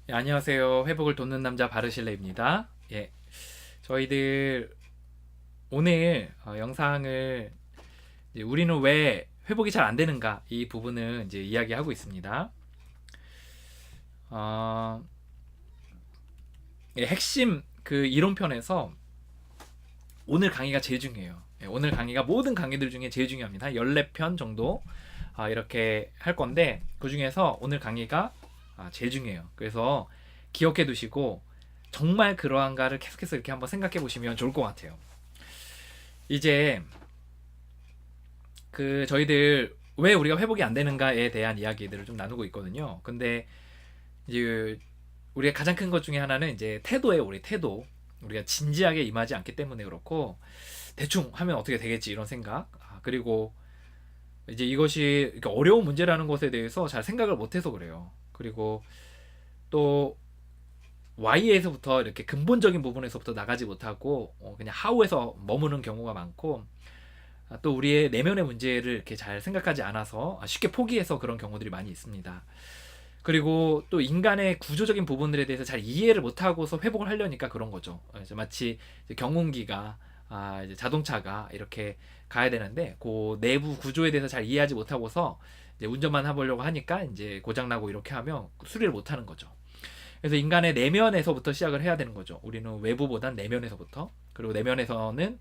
예, 안녕하세요. 회복을 돕는 남자 바르실레입니다. 예, 저희들 오늘 영상을 이제 우리는 왜 회복이 잘 안 되는가 이 부분을 이제 이야기하고 있습니다. 어, 예, 핵심 그 이론편에서 오늘 강의가 제일 중요해요. 예, 오늘 강의가 모든 강의들 중에 제일 중요합니다. 14편 정도 이렇게 할 건데 그 중에서 오늘 강의가 제일 중요해요. 그래서 기억해 두시고 정말 그러한가를 계속해서 이렇게 한번 생각해 보시면 좋을 것 같아요. 이제 그 저희들 왜 우리가 회복이 안 되는가에 대한 이야기들을 좀 나누고 있거든요. 근데 이제 우리가 가장 큰 것 중에 하나는 이제 태도예요. 우리 태도. 우리가 진지하게 임하지 않기 때문에 그렇고 대충 하면 어떻게 되겠지 이런 생각. 그리고 이제 이것이 어려운 문제라는 것에 대해서 잘 생각을 못해서 그래요. 그리고 또 Y에서부터 이렇게 근본적인 부분에서부터 나가지 못하고 그냥 How에서 머무는 경우가 많고 또 우리의 내면의 문제를 이렇게 잘 생각하지 않아서 쉽게 포기해서 그런 경우들이 많이 있습니다. 그리고 또 인간의 구조적인 부분들에 대해서 잘 이해를 못하고서 회복을 하려니까 그런 거죠. 마치 이제 경운기가 이제 자동차가 이렇게 가야 되는데 그 내부 구조에 대해서 잘 이해하지 못하고서 이제 운전만 해보려고 하니까 이제 고장나고 이렇게 하면 수리를 못하는 거죠. 그래서 인간의 내면에서부터 시작을 해야 되는 거죠. 우리는 외부보단 내면에서부터. 그리고 내면에서는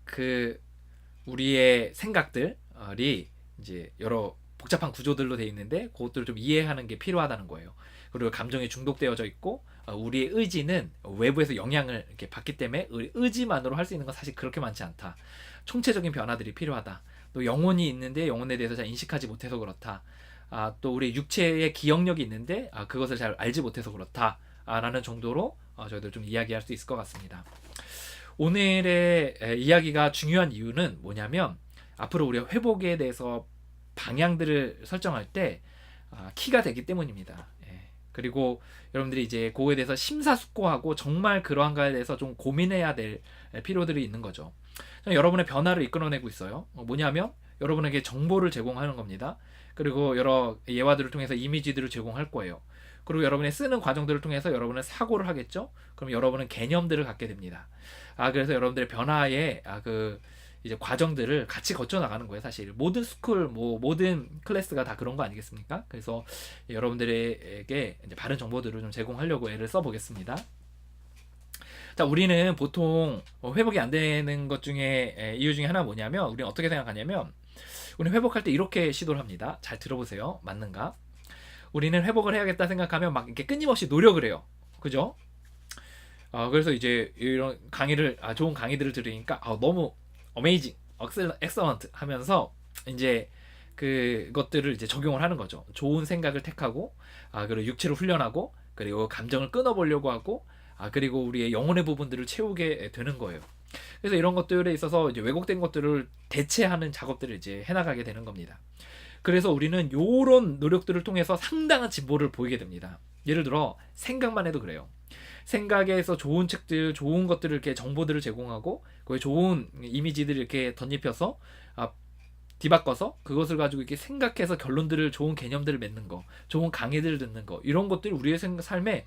그 우리의 생각들이 이제 여러 복잡한 구조들로 되어 있는데 그것들을 좀 이해하는 게 필요하다는 거예요. 그리고 감정에 중독되어져 있고 우리의 의지는 외부에서 영향을 이렇게 받기 때문에 우리 의지만으로 할 수 있는 건 사실 그렇게 많지 않다. 총체적인 변화들이 필요하다. 또 영혼이 있는데 영혼에 대해서 잘 인식하지 못해서 그렇다. 또 우리 육체의 기억력이 있는데 그것을 잘 알지 못해서 그렇다. 라는 정도로 저희들 좀 이야기할 수 있을 것 같습니다. 오늘의 이야기가 중요한 이유는 뭐냐면 앞으로 우리가 회복에 대해서 방향들을 설정할 때 키가 되기 때문입니다. 그리고 여러분들이 이제 그거에 대해서 심사숙고하고 정말 그러한가에 대해서 좀 고민해야 될 필요들이 있는 거죠. 여러분의 변화를 이끌어내고 있어요. 뭐냐면 여러분에게 정보를 제공하는 겁니다. 그리고 여러 예화들을 통해서 이미지들을 제공할 거예요. 그리고 여러분의 쓰는 과정들을 통해서 여러분은 사고를 하겠죠. 그럼 여러분은 개념들을 갖게 됩니다. 그래서 여러분들의 변화의 그 이제 과정들을 같이 거쳐 나가는 거예요. 사실 모든 스쿨 뭐 모든 클래스가 다 그런 거 아니겠습니까? 그래서 여러분들에게 이제 바른 정보들을 좀 제공하려고 애를 써보겠습니다. 자, 우리는 보통 회복이 안 되는 것 중에 이유 중에 하나 뭐냐면 우리는 어떻게 생각하냐면 우리는 회복할 때 이렇게 시도를 합니다. 잘 들어보세요. 맞는가? 우리는 회복을 해야겠다 생각하면 막 이렇게 끊임없이 노력을 해요. 그죠? 그래서 이제 이런 강의를 좋은 강의들을 들으니까 너무 어메이징, 엑셀런트 하면서 이제 그것들을 이제 적용을 하는 거죠. 좋은 생각을 택하고 그리고 육체를 훈련하고 그리고 감정을 끊어보려고 하고 그리고 우리의 영혼의 부분들을 채우게 되는 거예요. 그래서 이런 것들에 있어서 이제 왜곡된 것들을 대체하는 작업들을 이제 해나가게 되는 겁니다. 그래서 우리는 이런 노력들을 통해서 상당한 진보를 보이게 됩니다. 예를 들어 생각만 해도 그래요. 생각에서 좋은 책들, 좋은 것들을 이렇게 정보들을 제공하고 거기에 좋은 이미지들을 이렇게 덧입혀서 뒤바꿔서 그것을 가지고 이렇게 생각해서 결론들을 좋은 개념들을 맺는 거, 좋은 강의들을 듣는 거 이런 것들이 우리의 삶에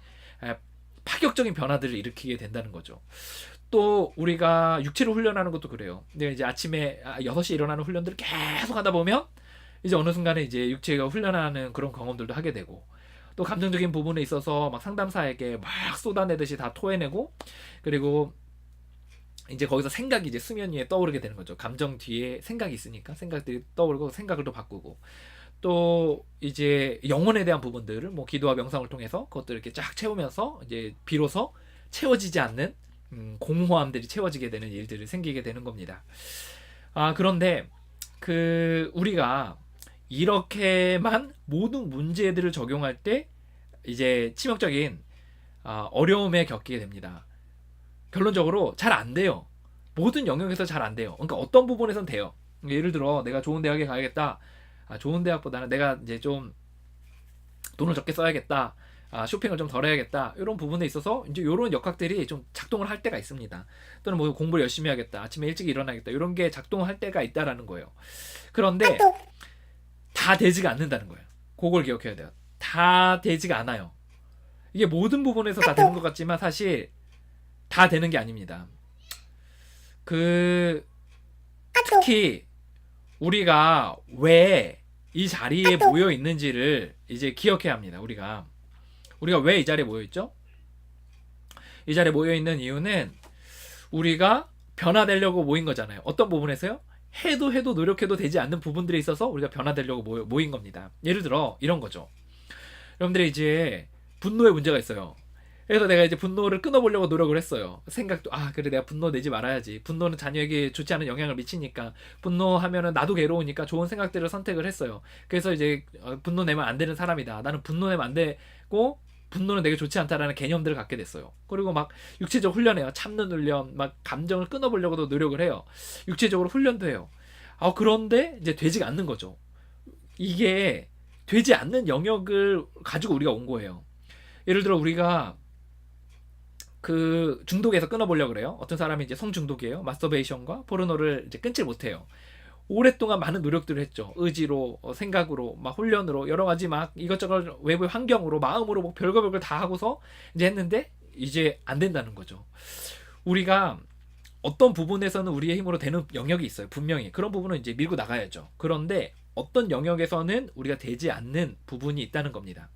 파격적인 변화들을 일으키게 된다는 거죠. 또 우리가 육체를 훈련하는 것도 그래요. 근데 이제 아침에 6시에 일어나는 훈련들을 계속 하다 보면 이제 어느 순간에 이제 육체가 훈련하는 그런 경험들도 하게 되고 또 감정적인 부분에 있어서 막 상담사에게 막 쏟아내듯이 다 토해내고 그리고 이제 거기서 생각이 이제 수면 위에 떠오르게 되는 거죠. 감정 뒤에 생각이 있으니까 생각들이 떠오르고 생각을 또 바꾸고 또 이제 영혼에 대한 부분들을 뭐 기도와 명상을 통해서 그것들을 이렇게 쫙 채우면서 이제 비로소 채워지지 않는 공허함들이 채워지게 되는 일들이 생기게 되는 겁니다. 그런데 그 우리가 이렇게만 모든 문제들을 적용할 때 이제 치명적인 어려움에 겪게 됩니다. 결론적으로 잘 안 돼요. 모든 영역에서 잘 안 돼요. 그러니까 어떤 부분에선 돼요. 예를 들어 내가 좋은 대학에 가야겠다. 좋은 대학보다는 내가 이제 좀 돈을 적게 써야겠다. 쇼핑을 좀 덜 해야겠다. 이런 부분에 있어서 이제 이런 역학들이 좀 작동을 할 때가 있습니다. 또는 뭐 공부를 열심히 해야겠다. 아침에 일찍 일어나겠다. 이런 게 작동할 때가 있다라는 거예요. 그런데 다 되지가 않는다는 거예요. 그걸 기억해야 돼요. 다 되지가 않아요. 이게 모든 부분에서 다 되는 것 같지만 사실 다 되는 게 아닙니다. 특히 우리가 왜 이 자리에 모여 있는지를 이제 기억해야 합니다. 우리가 왜 이 자리에 모여 있죠? 이 자리에 모여 있는 이유는 우리가 변화되려고 모인 거잖아요. 어떤 부분에서요? 해도 노력해도 되지 않는 부분들이 있어서 우리가 변화되려고 모인 겁니다. 예를 들어 이런 거죠. 여러분들이 이제 분노에 문제가 있어요. 그래서 내가 이제 분노를 끊어보려고 노력을 했어요. 생각도 그래 내가 분노 내지 말아야지. 분노는 자녀에게 좋지 않은 영향을 미치니까, 분노하면은 나도 괴로우니까 좋은 생각들을 선택을 했어요. 그래서 이제 분노 내면 안 되는 사람이다. 나는 분노 내면 안 되고 분노는 되게 좋지 않다라는 개념들을 갖게 됐어요. 그리고 막 육체적 훈련해요. 참는 훈련, 막 감정을 끊어보려고도 노력을 해요. 육체적으로 훈련도 해요. 그런데 이제 되지가 않는 거죠. 이게 되지 않는 영역을 가지고 우리가 온 거예요. 예를 들어 우리가 그 중독에서 끊어보려고 그래요. 어떤 사람이 이제 성중독이에요. 마스터베이션과 포르노를 이제 끊질 못해요. 오랫동안 많은 노력들을 했죠. 의지로, 생각으로, 막 훈련으로, 여러 가지 막 이것저것 외부 환경으로, 마음으로 뭐 별걸 다 하고서 이제 했는데 이제 안 된다는 거죠. 우리가 어떤 부분에서는 우리의 힘으로 되는 영역이 있어요. 분명히 그런 부분은 이제 밀고 나가야죠. 그런데 어떤 영역에서는 우리가 되지 않는 부분이 있다는 겁니다.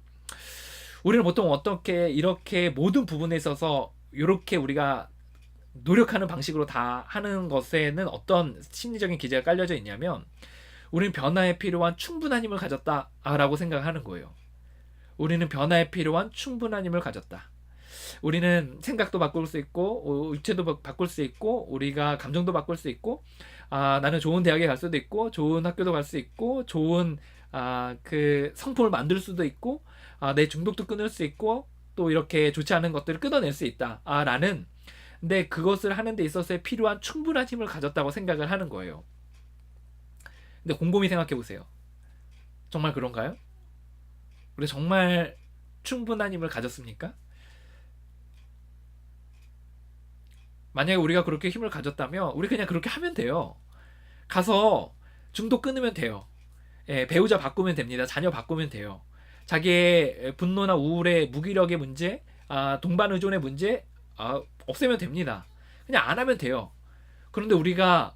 우리는 보통 어떻게 이렇게 모든 부분에 있어서 이렇게 우리가 노력하는 방식으로 다 하는 것에는 어떤 심리적인 기제가 깔려져 있냐면, 우리는 변화에 필요한 충분한 힘을 가졌다라고 생각하는 거예요. 우리는 변화에 필요한 충분한 힘을 가졌다. 우리는 생각도 바꿀 수 있고, 육체도 바꿀 수 있고, 우리가 감정도 바꿀 수 있고, 나는 좋은 대학에 갈 수도 있고, 좋은 학교도 갈 수 있고, 좋은 그 성품을 만들 수도 있고, 내 중독도 끊을 수 있고, 또 이렇게 좋지 않은 것들을 끊어낼 수 있다. 라는, 근데 그것을 하는 데 있어서 필요한 충분한 힘을 가졌다고 생각을 하는 거예요. 근데 곰곰이 생각해 보세요. 정말 그런가요? 우리 정말 충분한 힘을 가졌습니까? 만약에 우리가 그렇게 힘을 가졌다면 우리 그냥 그렇게 하면 돼요. 가서 중독 끊으면 돼요. 배우자 바꾸면 됩니다. 자녀 바꾸면 돼요. 자기의 분노나 우울의 무기력의 문제, 동반 의존의 문제 없애면 됩니다. 그냥 안 하면 돼요. 그런데 우리가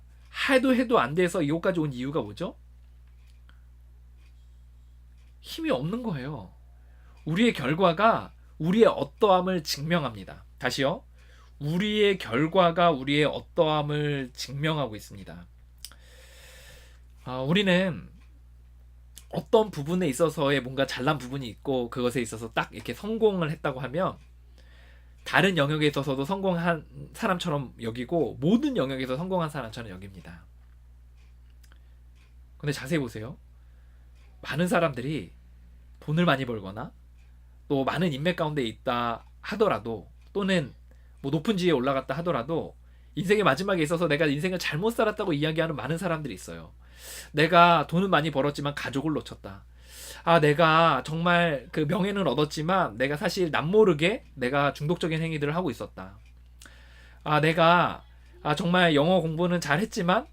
해도 안 돼서 이것까지 온 이유가 뭐죠? 힘이 없는 거예요. 우리의 결과가 우리의 어떠함을 증명합니다. 다시요. 우리의 결과가 우리의 어떠함을 증명하고 있습니다. 우리는 어떤 부분에 있어서의 뭔가 잘난 부분이 있고 그것에 있어서 딱 이렇게 성공을 했다고 하면 다른 영역에 있어서도 성공한 사람처럼 여기고 모든 영역에서 성공한 사람처럼 여깁니다. 근데 자세히 보세요. 많은 사람들이 돈을 많이 벌거나 또 많은 인맥 가운데 있다 하더라도, 또는 뭐 높은 지위에 올라갔다 하더라도 인생의 마지막에 있어서 내가 인생을 잘못 살았다고 이야기하는 많은 사람들이 있어요. 내가 돈은 많이 벌었지만 가족을 놓쳤다. 내가 정말 그 명예는 얻었지만 내가 사실 남모르게 내가 중독적인 행위들을 하고 있었다. 내가 정말 영어 공부는 잘했지만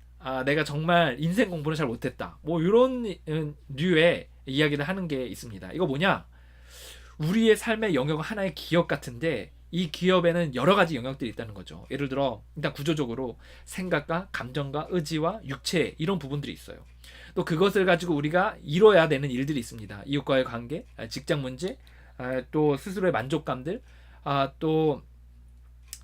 내가 정말 인생 공부는 잘 못했다. 뭐 이런 류의 이야기를 하는 게 있습니다. 이거 뭐냐? 우리의 삶의 영역은 하나의 기업 같은데 이 기업에는 여러 가지 영역들이 있다는 거죠. 예를 들어 일단 구조적으로 생각과 감정과 의지와 육체, 이런 부분들이 있어요. 또 그것을 가지고 우리가 이뤄야 되는 일들이 있습니다. 이웃과의 관계, 직장 문제, 또 스스로의 만족감들, 또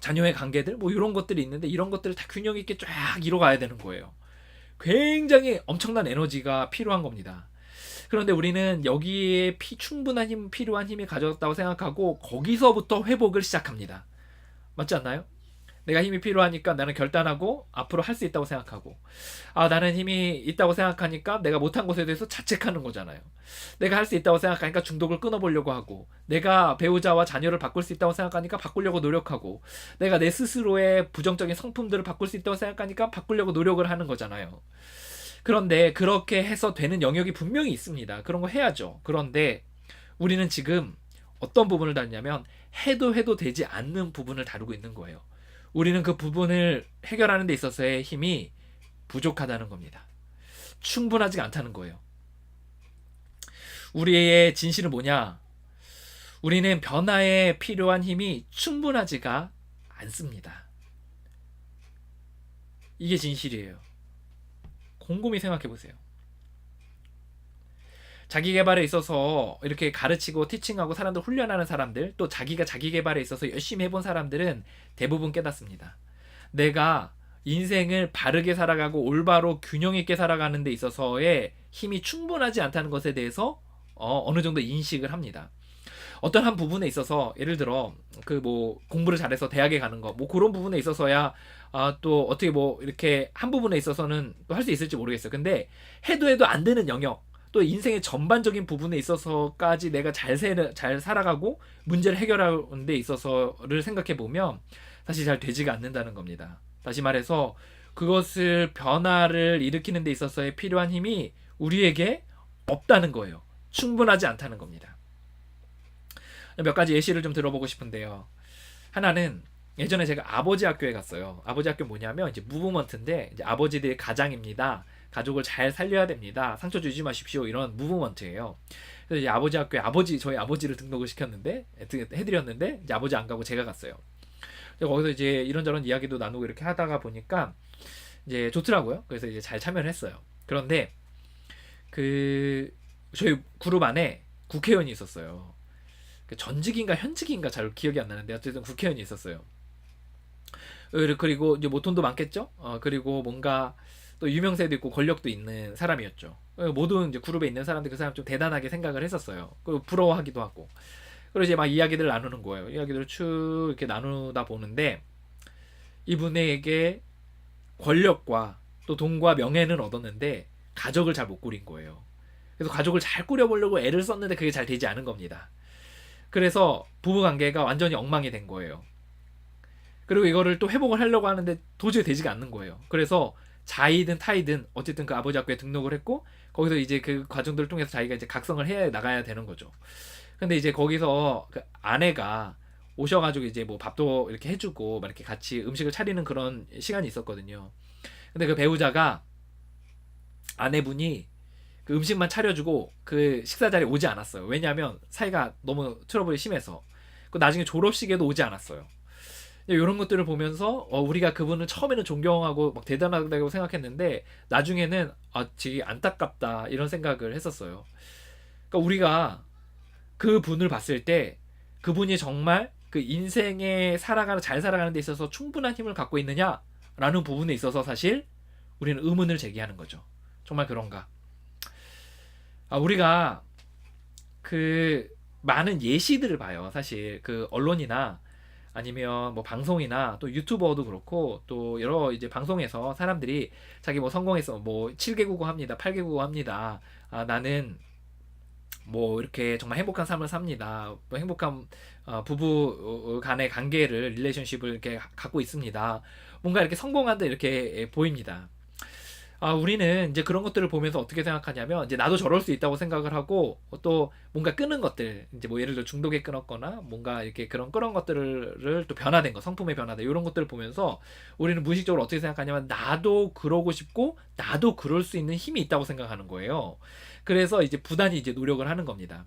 자녀의 관계들, 뭐 이런 것들이 있는데 이런 것들을 다 균형 있게 쫙 이뤄가야 되는 거예요. 굉장히 엄청난 에너지가 필요한 겁니다. 그런데 우리는 여기에 충분한 필요한 힘이 가졌다고 생각하고 거기서부터 회복을 시작합니다. 맞지 않나요? 내가 힘이 필요하니까 나는 결단하고 앞으로 할 수 있다고 생각하고, 나는 힘이 있다고 생각하니까 내가 못한 것에 대해서 자책하는 거잖아요. 내가 할 수 있다고 생각하니까 중독을 끊어보려고 하고, 내가 배우자와 자녀를 바꿀 수 있다고 생각하니까 바꾸려고 노력하고, 내가 내 스스로의 부정적인 성품들을 바꿀 수 있다고 생각하니까 바꾸려고 노력을 하는 거잖아요. 그런데 그렇게 해서 되는 영역이 분명히 있습니다. 그런 거 해야죠. 그런데 우리는 지금 어떤 부분을 다루냐면 해도 되지 않는 부분을 다루고 있는 거예요. 우리는 그 부분을 해결하는 데 있어서의 힘이 부족하다는 겁니다. 충분하지 않다는 거예요. 우리의 진실은 뭐냐? 우리는 변화에 필요한 힘이 충분하지가 않습니다. 이게 진실이에요. 곰곰이 생각해 보세요. 자기 개발에 있어서 이렇게 가르치고 티칭하고 사람들 훈련하는 사람들, 또 자기가 자기 개발에 있어서 열심히 해본 사람들은 대부분 깨닫습니다. 내가 인생을 바르게 살아가고 올바로 균형 있게 살아가는 데 있어서의 힘이 충분하지 않다는 것에 대해서 어느 정도 인식을 합니다. 어떤 한 부분에 있어서 예를 들어 그 뭐 공부를 잘해서 대학에 가는 거 뭐 그런 부분에 있어서야 또 어떻게 뭐 이렇게 한 부분에 있어서는 또 할 수 있을지 모르겠어요. 근데 해도 안 되는 영역, 또 인생의 전반적인 부분에 있어서까지 내가 잘 살아가고 문제를 해결하는 데 있어서를 생각해 보면 사실 잘 되지가 않는다는 겁니다. 다시 말해서 그것을 변화를 일으키는 데 있어서의 필요한 힘이 우리에게 없다는 거예요. 충분하지 않다는 겁니다. 몇 가지 예시를 좀 들어보고 싶은데요. 하나는 예전에 제가 아버지 학교에 갔어요. 아버지 학교 뭐냐면 이제 무브먼트인데 이제 아버지들의 가장입니다. 가족을 잘 살려야 됩니다. 상처 주지 마십시오. 이런 무브먼트예요. 그래서 이제 아버지 학교에 저희 아버지를 등록을 시켰는데 해드렸는데 이제 아버지 안 가고 제가 갔어요. 거기서 이제 이런저런 이야기도 나누고 이렇게 하다가 보니까 이제 좋더라고요. 그래서 이제 잘 참여를 했어요. 그런데 그 저희 그룹 안에 국회의원이 있었어요. 전직인가 현직인가 잘 기억이 안 나는데 어쨌든 국회의원이 있었어요. 그리고 이제 뭐 돈도 많겠죠. 그리고 뭔가 또 유명세도 있고 권력도 있는 사람이었죠. 모든 이제 그룹에 있는 사람들 그 사람 좀 대단하게 생각을 했었어요. 그리고 부러워하기도 하고. 그리고 이제 막 이야기들 나누는 거예요. 이야기들을 쭉 이렇게 나누다 보는데 이분에게 권력과 또 돈과 명예는 얻었는데 가족을 잘 못 꾸린 거예요. 그래서 가족을 잘 꾸려보려고 애를 썼는데 그게 잘 되지 않은 겁니다. 그래서 부부관계가 완전히 엉망이 된 거예요. 그리고 이거를 또 회복을 하려고 하는데 도저히 되지가 않는 거예요. 그래서 자이든 타이든 어쨌든 그 아버지 학교에 등록을 했고 거기서 이제 그 과정들을 통해서 자기가 이제 각성을 해 나가야 되는 거죠. 근데 이제 거기서 그 아내가 오셔가지고 이제 뭐 밥도 이렇게 해주고 막 이렇게 같이 음식을 차리는 그런 시간이 있었거든요. 근데 그 배우자가 아내분이 그 음식만 차려주고 그 식사 자리에 오지 않았어요. 왜냐하면 사이가 너무 트러블이 심해서. 그 나중에 졸업식에도 오지 않았어요. 이런 것들을 보면서 우리가 그분을 처음에는 존경하고 막 대단하다고 생각했는데 나중에는 되게 안타깝다 이런 생각을 했었어요. 그러니까 우리가 그 분을 봤을 때 그분이 정말 그 인생에 잘 살아가는 데 있어서 충분한 힘을 갖고 있느냐라는 부분에 있어서 사실 우리는 의문을 제기하는 거죠. 정말 그런가? 우리가 그 많은 예시들을 봐요. 사실 그 언론이나 아니면 뭐 방송이나 또 유튜버도 그렇고 또 여러 이제 방송에서 사람들이 자기 뭐 성공해서 뭐 7개 국어 합니다. 8개 국어 합니다. 나는 뭐 이렇게 정말 행복한 삶을 삽니다. 뭐 행복한 부부 간의 관계를 릴레이션십을 이렇게 갖고 있습니다. 뭔가 이렇게 성공한다 이렇게 보입니다. 우리는 이제 그런 것들을 보면서 어떻게 생각하냐면 이제 나도 저럴 수 있다고 생각을 하고 또 뭔가 끄는 것들 이제 뭐 예를 들어 중독에 끊었거나 뭔가 이렇게 그런 끌은 것들을 또 변화된 거 성품에 변화된 이런 것들을 보면서 우리는 무의식적으로 어떻게 생각하냐면 나도 그러고 싶고 나도 그럴 수 있는 힘이 있다고 생각하는 거예요. 그래서 이제 부단히 이제 노력을 하는 겁니다.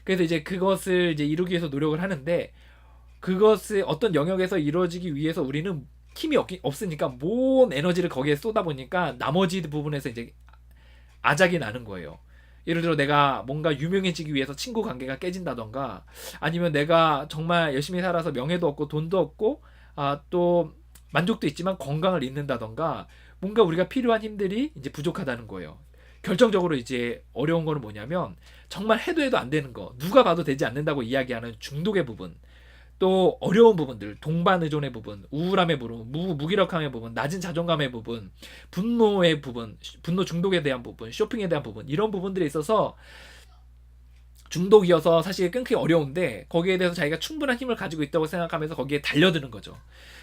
그래서 이제 그것을 이제 이루기 위해서 노력을 하는데 그것을 어떤 영역에서 이루어지기 위해서 우리는 힘이 없으니까 모든 에너지를 거기에 쏟아 보니까 나머지 부분에서 이제 아작이 나는 거예요. 예를 들어 내가 뭔가 유명해지기 위해서 친구 관계가 깨진다던가 아니면 내가 정말 열심히 살아서 명예도 얻고 돈도 얻고 또 만족도 있지만 건강을 잃는다던가 뭔가 우리가 필요한 힘들이 이제 부족하다는 거예요. 결정적으로 이제 어려운 거는 뭐냐면 정말 해도 안 되는 거 누가 봐도 되지 않는다고 이야기하는 중독의 부분 또 어려운 부분들, 동반 의존의 부분, 우울함의 부분, 무기력함의 부분, 낮은 자존감의 부분, 분노의 부분, 분노 중독에 대한 부분, 쇼핑에 대한 부분 이런 부분들에 있어서 중독이어서 사실 끊기 어려운데 거기에 대해서 자기가 충분한 힘을 가지고 있다고 생각하면서 거기에 달려드는 거죠.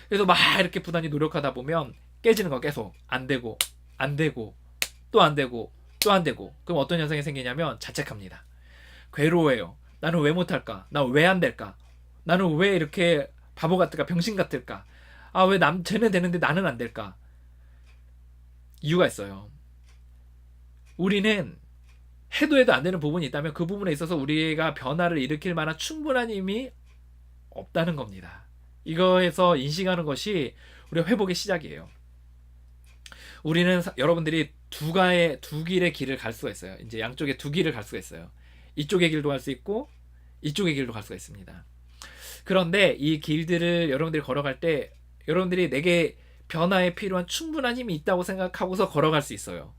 그래서 막 이렇게 부단히 노력하다 보면 깨지는 거 계속 안 되고 또 안 되고 또 안 되고 그럼 어떤 현상이 생기냐면 자책합니다. 괴로워해요. 나는 왜 못할까? 나 왜 안 될까? 나는 왜 이렇게 바보 같을까? 병신 같을까? 왜 쟤는 되는데 나는 안 될까? 이유가 있어요. 우리는 해도 안 되는 부분이 있다면 그 부분에 있어서 우리가 변화를 일으킬 만한 충분한 힘이 없다는 겁니다. 이거에서 인식하는 것이 우리가 회복의 시작이에요. 우리는 여러분들이 두 길의 길을 갈 수가 있어요. 이제 양쪽에 두 길을 갈 수가 있어요. 이쪽의 길도 갈 수 있고 이쪽의 길도 갈 수가 있습니다. 그런데 이 길들을 여러분들이 걸어갈 때 여러분들이 내게 변화에 필요한 충분한 힘이 있다고 생각하고서 걸어갈 수 있어요.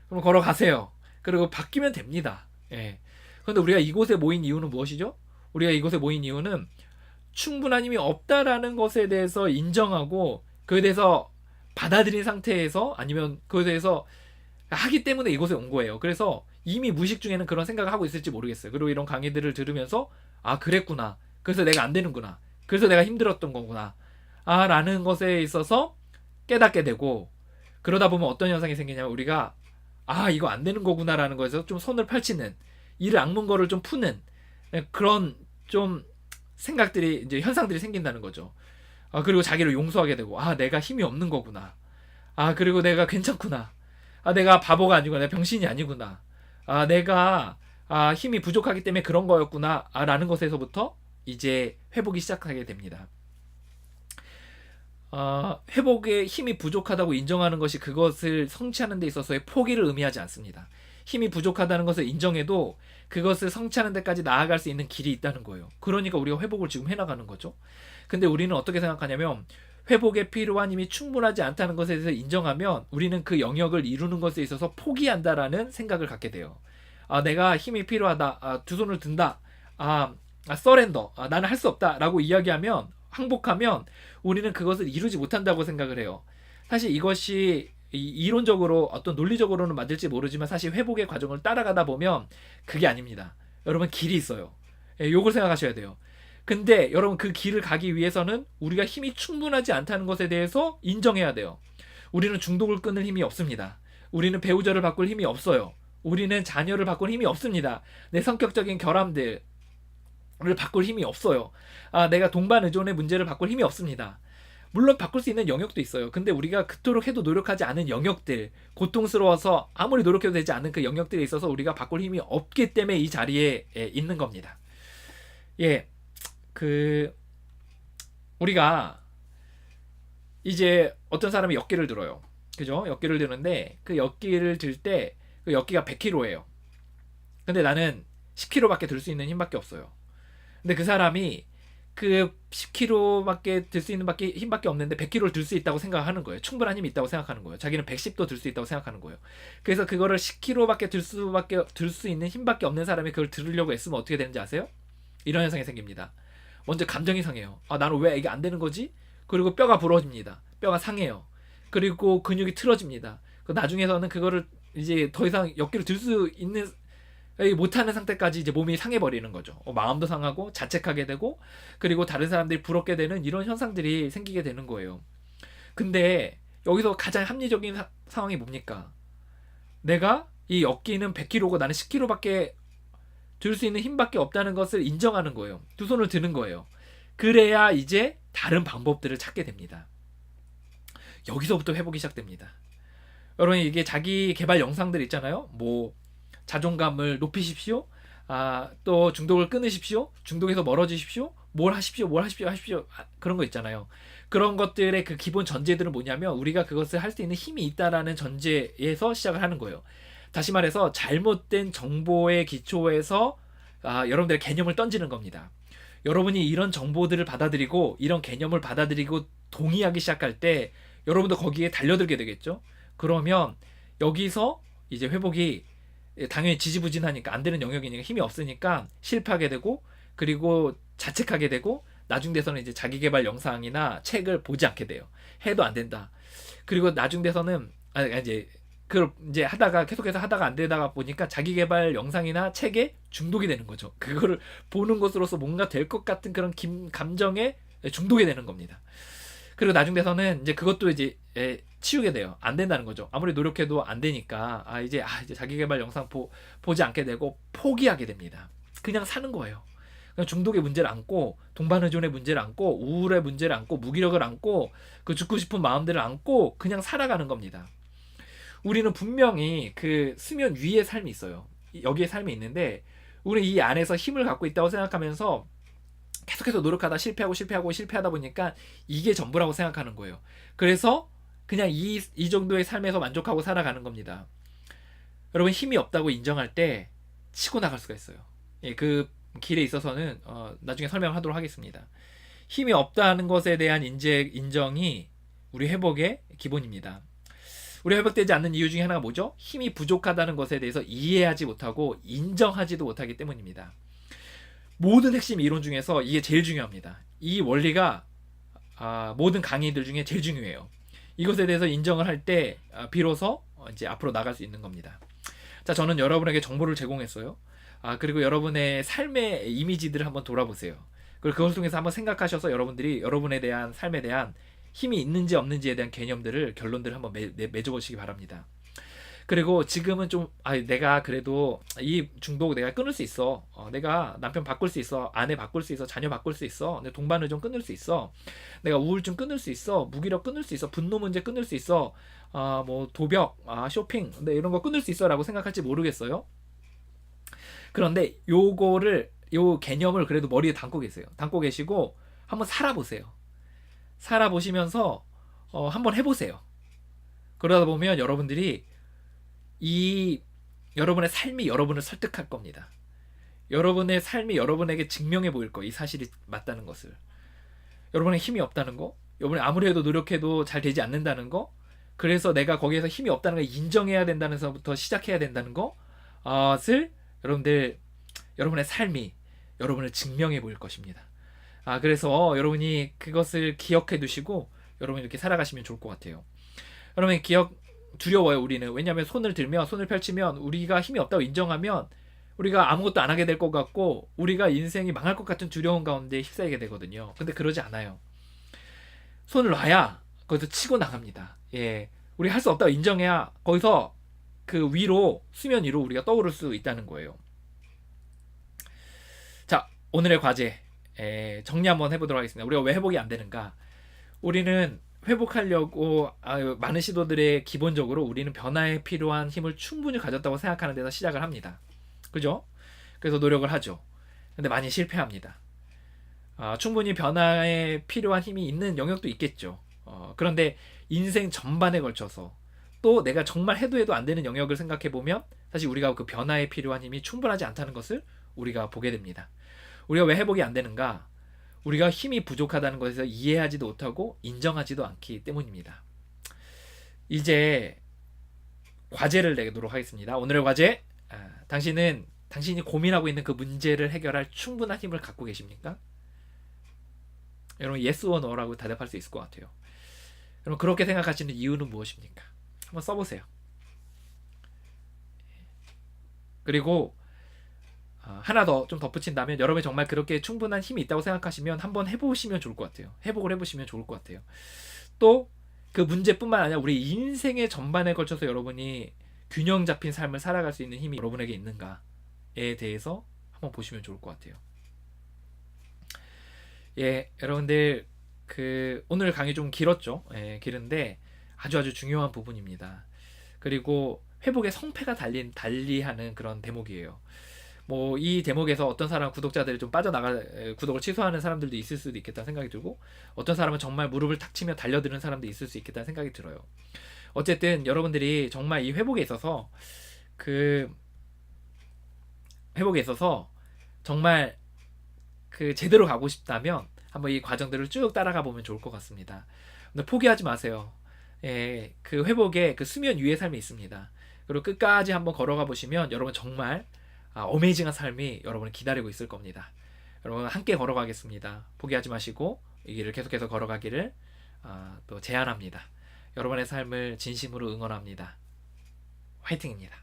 그럼 걸어가세요. 그리고 바뀌면 됩니다. 예. 그런데 우리가 이곳에 모인 이유는 무엇이죠? 우리가 이곳에 모인 이유는 충분한 힘이 없다라는 것에 대해서 인정하고 그에 대해서 받아들인 상태에서 아니면 그에 대해서 하기 때문에 이곳에 온 거예요. 그래서 이미 무의식 중에는 그런 생각을 하고 있을지 모르겠어요. 그리고 이런 강의들을 들으면서 아 그랬구나. 그래서 내가 안 되는구나. 그래서 내가 힘들었던 거구나. 아 라는 것에 있어서 깨닫게 되고 그러다 보면 어떤 현상이 생기냐면 우리가 아 이거 안 되는 거구나라는 거에서 좀 손을 펼치는 이를 악문 거를 좀 푸는 그런 좀 생각들이 이제 현상들이 생긴다는 거죠. 아 그리고 자기를 용서하게 되고 아 내가 힘이 없는 거구나. 아 그리고 내가 괜찮구나. 아 내가 바보가 아니구나. 내가 병신이 아니구나. 아 내가 힘이 부족하기 때문에 그런 거였구나. 라는 것에서부터 이제 회복이 시작하게 됩니다. 회복에 힘이 부족하다고 인정하는 것이 그것을 성취하는 데 있어서의 포기를 의미하지 않습니다. 힘이 부족하다는 것을 인정해도 그것을 성취하는 데까지 나아갈 수 있는 길이 있다는 거예요. 그러니까 우리가 회복을 지금 해나가는 거죠. 근데 우리는 어떻게 생각하냐면 회복에 필요한 힘이 충분하지 않다는 것에 대해서 인정하면 우리는 그 영역을 이루는 것에 있어서 포기한다라는 생각을 갖게 돼요. 내가 힘이 필요하다. 두 손을 든다. 서렌더. 나는 할 수 없다. 라고 이야기하면 항복하면 우리는 그것을 이루지 못한다고 생각을 해요. 사실 이것이 이론적으로 어떤 논리적으로는 맞을지 모르지만 사실 회복의 과정을 따라가다 보면 그게 아닙니다. 여러분 길이 있어요. 요걸 생각하셔야 돼요. 근데 여러분 그 길을 가기 위해서는 우리가 힘이 충분하지 않다는 것에 대해서 인정해야 돼요. 우리는 중독을 끊을 힘이 없습니다. 우리는 배우자를 바꿀 힘이 없어요. 우리는 자녀를 바꿀 힘이 없습니다. 내 성격적인 결함들을 바꿀 힘이 없어요. 내가 동반 의존의 문제를 바꿀 힘이 없습니다. 물론 바꿀 수 있는 영역도 있어요. 근데 우리가 그토록 해도 노력하지 않은 영역들, 고통스러워서 아무리 노력해도 되지 않는 그 영역들에 있어서 우리가 바꿀 힘이 없기 때문에 이 자리에 있는 겁니다. 우리가 이제 어떤 사람이 역기를 들어요. 그죠? 역기를 드는데 그 역기를 들 때 그 역기가 100kg예요. 근데 나는 10kg밖에 들 수 있는 힘밖에 없어요. 근데 그 사람이 그 10kg밖에 들 수 있는 힘밖에 없는데 100kg를 들 수 있다고 생각하는 거예요. 충분한 힘이 있다고 생각하는 거예요. 자기는 110도 들 수 있다고 생각하는 거예요. 그래서 그거를 10kg밖에 들 수 있는 힘밖에 없는 사람이 그걸 들으려고 애쓰면 어떻게 되는지 아세요? 이런 현상이 생깁니다. 먼저 감정이 상해요. 나는 왜 이게 안 되는 거지? 그리고 뼈가 부러집니다. 뼈가 상해요. 그리고 근육이 틀어집니다. 나중에서는 그거를 이제 더 이상 역기를 들 수 있는 못하는 상태까지 이제 몸이 상해버리는 거죠. 마음도 상하고 자책하게 되고 그리고 다른 사람들이 부럽게 되는 이런 현상들이 생기게 되는 거예요. 근데 여기서 가장 합리적인 상황이 뭡니까? 내가 이 역기는 100kg고 나는 10kg밖에 들 수 있는 힘밖에 없다는 것을 인정하는 거예요. 두 손을 드는 거예요. 그래야 이제 다른 방법들을 찾게 됩니다. 여기서부터 회복이 시작됩니다. 여러분 이게 자기 개발 영상들 있잖아요. 뭐 자존감을 높이십시오. 또 중독을 끊으십시오. 중독에서 멀어지십시오. 뭘 하십시오. 그런 거 있잖아요. 그런 것들의 그 기본 전제들은 뭐냐면 우리가 그것을 할 수 있는 힘이 있다라는 전제에서 시작을 하는 거예요. 다시 말해서 잘못된 정보의 기초에서 여러분들의 개념을 던지는 겁니다. 여러분이 이런 정보들을 받아들이고 이런 개념을 받아들이고 동의하기 시작할 때 여러분도 거기에 달려들게 되겠죠. 그러면 여기서 이제 회복이 당연히 지지부진하니까 안 되는 영역이니까 힘이 없으니까 실패하게 되고 그리고 자책하게 되고 나중 돼서는 이제 자기계발 영상이나 책을 보지 않게 돼요. 해도 안 된다. 그리고 나중 돼서는 이제 그걸 이제 계속해서 하다가 안 되다가 보니까 자기계발 영상이나 책에 중독이 되는 거죠. 그거를 보는 것으로서 뭔가 될 것 같은 그런 감정에 중독이 되는 겁니다. 그리고 나중 돼서는 이제 그것도 이제 치우게 돼요. 안 된다는 거죠. 아무리 노력해도 안 되니까 이제 자기계발 영상 보지 않게 되고 포기하게 됩니다. 그냥 사는 거예요. 그냥 중독의 문제를 안고 동반의존의 문제를 안고 우울의 문제를 안고 무기력을 안고 그 죽고 싶은 마음들을 안고 그냥 살아가는 겁니다. 우리는 분명히 그 수면 위의 삶이 있어요. 여기에 삶이 있는데 우리 이 안에서 힘을 갖고 있다고 생각하면서 계속해서 노력하다 실패하다 보니까 이게 전부라고 생각하는 거예요. 그래서 그냥 이 정도의 삶에서 만족하고 살아가는 겁니다. 여러분 힘이 없다고 인정할 때 치고 나갈 수가 있어요. 예, 그 길에 있어서는 나중에 설명하도록 하겠습니다. 힘이 없다는 것에 대한 인정이 우리 회복의 기본입니다. 우리 회복되지 않는 이유 중에 하나가 뭐죠? 힘이 부족하다는 것에 대해서 이해하지 못하고 인정하지도 못하기 때문입니다. 모든 핵심 이론 중에서 이게 제일 중요합니다. 이 원리가 모든 강의들 중에 제일 중요해요. 이것에 대해서 인정을 할 때 비로소 이제 앞으로 나갈 수 있는 겁니다. 자, 저는 여러분에게 정보를 제공했어요. 그리고 여러분의 삶의 이미지들을 한번 돌아보세요. 그리고 그걸 통해서 한번 생각하셔서 여러분들이 여러분에 대한 삶에 대한 힘이 있는지 없는지에 대한 개념들을 결론들을 한번 맺어보시기 바랍니다. 그리고 지금은 좀 내가 그래도 이 중독 내가 끊을 수 있어. 내가 남편 바꿀 수 있어. 아내 바꿀 수 있어. 자녀 바꿀 수 있어. 내 동반을 좀 끊을 수 있어. 내가 우울증 끊을 수 있어. 무기력 끊을 수 있어. 분노 문제 끊을 수 있어. 뭐 도벽, 쇼핑, 네, 이런 거 끊을 수 있어라고 생각할지 모르겠어요. 그런데 요 개념을 그래도 머리에 담고 계세요. 담고 계시고 한번 살아보세요. 살아보시면서 한번 해보세요. 그러다 보면 여러분들이 여러분의 삶이 여러분을 설득할 겁니다. 여러분의 삶이 여러분에게 증명해 보일 거예요. 이 사실이 맞다는 것을. 여러분의 힘이 없다는 거, 여러분이 아무리 해도 노력해도 잘 되지 않는다는 거, 그래서 내가 거기에서 힘이 없다는 걸 인정해야 된다는 것부터 시작해야 된다는 것을 여러분의 삶이 여러분을 증명해 보일 것입니다. 그래서 여러분이 그것을 기억해 두시고 여러분이 이렇게 살아가시면 좋을 것 같아요. 여러분이 두려워요. 우리는. 왜냐하면 손을 펼치면 우리가 힘이 없다고 인정하면 우리가 아무것도 안 하게 될 것 같고 우리가 인생이 망할 것 같은 두려움 가운데 휩싸이게 되거든요. 근데 그러지 않아요. 손을 놔야 거기서 치고 나갑니다. 예, 우리 할 수 없다고 인정해야 거기서 그 위로, 수면 위로 우리가 떠오를 수 있다는 거예요. 자, 오늘의 과제 정리 한번 해보도록 하겠습니다. 우리가 왜 회복이 안 되는가? 우리는 회복하려고 많은 시도들의 기본적으로 우리는 변화에 필요한 힘을 충분히 가졌다고 생각하는 데서 시작을 합니다. 그죠? 그래서 노력을 하죠. 근데 많이 실패합니다. 충분히 변화에 필요한 힘이 있는 영역도 있겠죠. 그런데 인생 전반에 걸쳐서 또 내가 정말 해도 안 되는 영역을 생각해 보면 사실 우리가 그 변화에 필요한 힘이 충분하지 않다는 것을 우리가 보게 됩니다. 우리가 왜 회복이 안 되는가? 우리가 힘이 부족하다는 것에서 이해하지도 못하고 인정하지도 않기 때문입니다. 이제 과제를 내도록 하겠습니다. 오늘의 과제, 당신이 고민하고 있는 그 문제를 해결할 충분한 힘을 갖고 계십니까? 여러분 yes or no라고 대답할 수 있을 것 같아요. 여러분 그렇게 생각하시는 이유는 무엇입니까? 한번 써보세요. 그리고 하나 더 좀 덧붙인다면 여러분이 정말 그렇게 충분한 힘이 있다고 생각하시면 한번 해보시면 좋을 것 같아요. 회복을 해보시면 좋을 것 같아요. 또 그 문제뿐만 아니라 우리 인생의 전반에 걸쳐서 여러분이 균형 잡힌 삶을 살아갈 수 있는 힘이 여러분에게 있는가에 대해서 한번 보시면 좋을 것 같아요. 예, 여러분들 오늘 강의 좀 길었죠? 예, 길은데 아주 중요한 부분입니다. 그리고 회복의 성패가 달리하는 그런 대목이에요. 뭐 이 대목에서 어떤 사람 구독자들이 좀 구독을 취소하는 사람들도 있을 수도 있겠다는 생각이 들고 어떤 사람은 정말 무릎을 탁 치며 달려드는 사람도 있을 수 있겠다는 생각이 들어요. 어쨌든 여러분들이 정말 이 회복에 있어서 정말 제대로 가고 싶다면 한번 이 과정들을 쭉 따라가 보면 좋을 것 같습니다. 근데 포기하지 마세요. 예, 그 회복의 수면 위의 삶이 있습니다. 그리고 끝까지 한번 걸어가 보시면 여러분 정말 어메이징한 삶이 여러분을 기다리고 있을 겁니다. 여러분 함께 걸어가겠습니다. 포기하지 마시고 이 길을 계속해서 걸어가기를 또 제안합니다. 여러분의 삶을 진심으로 응원합니다. 화이팅입니다.